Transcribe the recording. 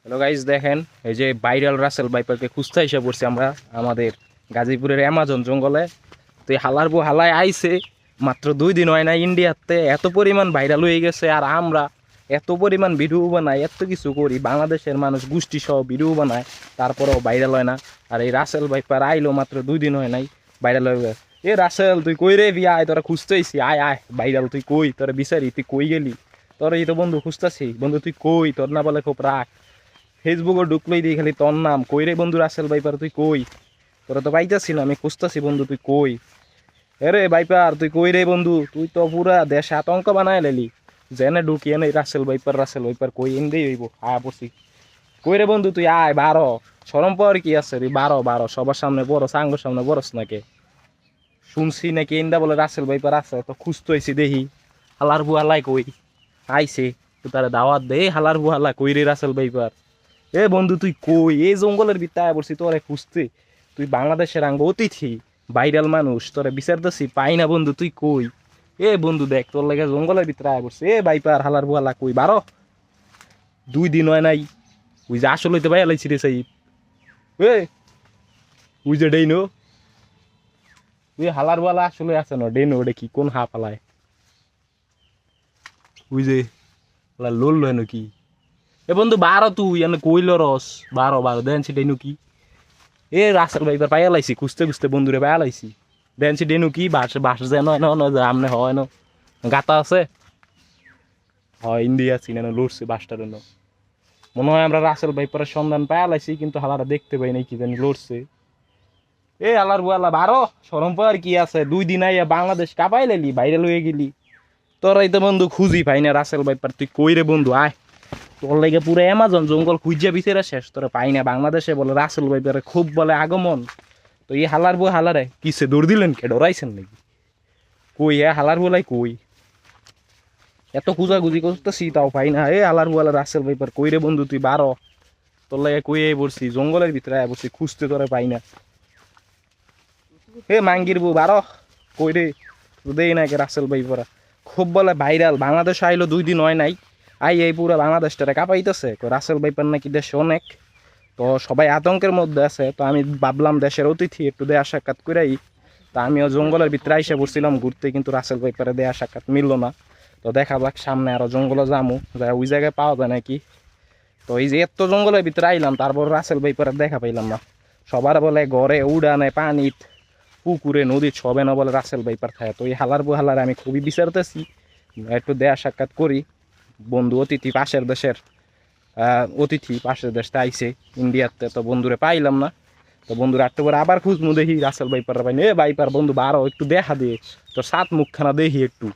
Hello guys, দেখেন এই যে ভাইরাল রাসেল ভাইপারকে খুঁজতে এসে পড়ছি আমরা আমাদের গাজীপুরের অ্যামাজন জঙ্গলে। তো এই হালার বউ হালায় আইছে, মাত্র 2 দিন হয় না ইন্ডিয়াতে এত পরিমাণ ভাইরাল হয়ে গেছে। আর আমরা এত পরিমাণ ভিডিও বানাই, এত কিছু করি, বাংলাদেশের মানুষ গোষ্ঠী সহ ভিডিও বানায়, তারপরেও ভাইরাল হয় না। আর এই রাসেল ভাইপার আইলো মাত্র 2 দিন হয় নাই, ভাইরাল হয়ে গেছে। এ রাসেল তুই কই রে বিয়া, আয় তোরা খুঁজতেইছি, আয় আয় ভাইরাল তুই কই, তোরা বিচারি তুই কই গেলি? তোর এই তো বন্ধু খুঁজতেছি, বন্ধু তুই কই, তোর না বলে খুব রাগ। ফেসবুকে ঢুকলেই দিই খালি তোর নাম, কই রে বন্ধু রাসেল ভাইপার তুই কই? তোরা তো পাইতাছি না, আমি খুঁজতাছি বন্ধু তুই কই? এরে ভাইপার তুই কই রে বন্ধু? তুই তো পুরা দেশে আতঙ্ক বানায় লেলি, জেনে ঢুকি এনে রাসেল ভাইপার কই এনদেই হইব। আয়া পড়ছি, কই রে বন্ধু তুই আয়, বারো সরম পাওয়ার কি আছে রে? বারো বারো সবার সামনে বড়, সাঙ্গর সামনে বড়স নাকি? শুনছি নাকি এন্দা বলে রাসেল ভাইপার আছে, তো খুঁজতে হয়েছি দেখি। হালার বুহালাই কই আইছে, তো তারা দাওয়াত দে। হালার বুহালা কই রে রাসেল ভাইপার? এ বন্ধু তুই কই? এই জঙ্গলের ভিতরে আয়া পড়ছি তোরে খুঁজতে। তুই বাংলাদেশের আঙ্গ অতিথি, ভাইরাল মানুষ, তোরে বিচারতেছি পাই না বন্ধু, তুই কই? এ বন্ধু দেখ তোর লাগে জঙ্গলের ভিতরে আয়া পড়ছে। এ ভাইপার হালার বুয়ালা কই বারো? 2 দিন হয় নাই, ওই যে আসল হইতে ভাই আলাইছি রে সাইদ। এ ওই যে ডেইনো, ওই হালার বুয়ালা আসলে আছে না ডেইনো, ওটা কি কোন হা পালায়? ওই যে লোল লয় কি? এ বন্ধু বারো তুই এনে কইল রস, বারো বারো দেন সেটাই কি? এ রাসেল ভাই এবার পাইয়া লাইছি, খুঁজতে খুঁজতে বন্ধুরে পাইয়া লাইছি। দেন সে ডেনু কি বাস বাস যেন আমনে হয় না গাতা আছে, হয় ইন্ডিয়া চিনে না লড়ছে বাসটার জন্য। মনে হয় আমরা রাসেল ভাইপারের সন্ধান পাইয়া লাইছি, কিন্তু হালারা দেখতে পাই নাই কি জানি লড়ছে। এ আলার বুয়ালা বারো সরম পাওয়ার কি আছে? 2 দিন আইয়া বাংলাদেশ কাঁপাই লাইলি, ভাইরাল হয়ে গেলি। তোরাই তো বন্ধু খুঁজি পাই না রাসেল ভাইপার, তুই কই রে বন্ধু আয়। তোর লাগে পুরো অ্যামাজন জঙ্গল খুঁজিয়া বিচারে শেষ, তোরা পাই না। বাংলাদেশে বলে রাসেল ভাইপারে খুব বলে আগমন। তো এই হালার বউ হালারে কিসে দৌড় দিলেন, কে ডরাইছেন নাকি? কই হালার বলাই কই? এত খুঁজাখুঁজি করতেছি তাও পাই না। এ হালার বলা রাসেল ভাইপার কই রে বন্ধু তুই বারো? তোর লাগে কই পড়ছি জঙ্গলের ভিতরে আয় পড়ছি, খুঁজতে তোরে পাই না। হে মাঙ্গির বউ বারো কই রে? দেই না কে রাসেল ভাইপারা খুব বলে ভাইরাল। বাংলাদেশ আইলো 2 দিন হয় নাই, আই এই পুরো বাংলাদেশটারে কাঁপাইতেছে। রাসেল ভাইপার নাকি দেশে অনেক, তো সবাই আতঙ্কের মধ্যে আছে। তো আমি ভাবলাম দেশের অতিথি একটু দেয়া সাক্ষাৎ করেই। তা আমিও জঙ্গলের ভিতরে আইসা পড়ছিলাম ঘুরতে, কিন্তু রাসেল ভাইপারে দেয়া সাক্ষাৎ মিললো না। তো দেখা যাক সামনে আরো জঙ্গলে যামু, যা ওই জায়গায় পাওয়া যায় নাকি। তো এই যে এত জঙ্গলের ভিতরে আইলাম, তারপর রাসেল ভাইপারে দেখা পাইলাম না। সবার বলে ঘরে উড়ানে পানিত পুকুরে নদীর সবে না বলে রাসেল ভাইপার থাকে। তো এই হালার বউ হালার আমি খুবই বিচারতেছি, একটু দেয়া সাক্ষাৎ করি। বন্ধু অতিথি পাশের দেশের, অতিথি পাশের দেশটা আইছে ইন্ডিয়াতে, তো বন্ধুরে পাইলাম না। তো বন্ধুরা একটু করে আবার খুঁজমু দেখি রাসেল ভাইপার পাইনি। এ ভাইপার বন্ধু বারো একটু দেখা দিয়ে তোর সাত মুখখানা দেখি একটু।